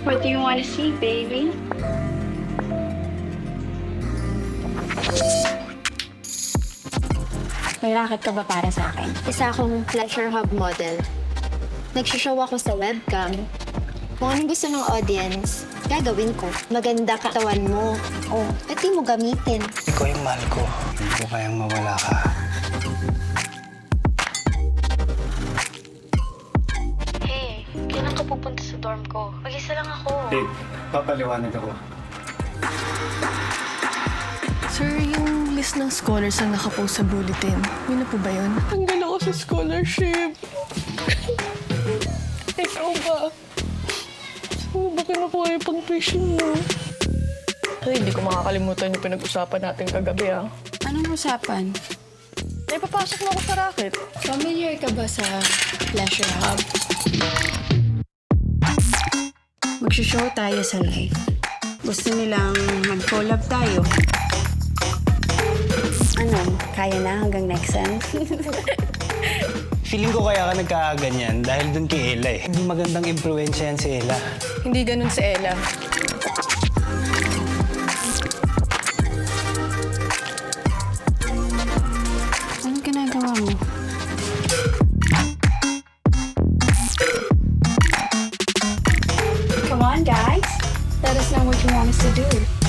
What do you want to see, baby? May racket ka ba para sa akin? Isa akong pleasure hub model. Nagsishow ako sa webcam. Kung anong gusto ng audience, gagawin ko. Maganda katawan mo. Oh, pwede mo gamitin. Ikaw yung mahal ko. Hindi ko kayang mawala ka. Hey, kailan ka pupunta sa dorm ko? Mag-isa lang ako. Babe, papaliwanag ako. Sir, yung list ng scholars na nakapost sa bulletin, yun na po ba yun? Tanggal ako sa scholarship. Ikaw ba? Saan mo ba kinukuha yung pang-tuition mo? Ay, hindi ko makakalimutan yung pinag-usapan natin kagabi, ah. Anong usapan? Ay, papasok na ako sa racket. Familiar ka ba sa Pleasure Hub? Magsishow tayo sa live. Gusto nilang mag-collab tayo. Ano? Kaya na hanggang next sem? Feeling ko kaya ka nagkakaganyan dahil dun kay Ella eh. Hindi magandang impluensya yan si Ella. Hindi ganun si Ella. Anong ginagawa mo? Come on, guys. Let us know what you want us to do.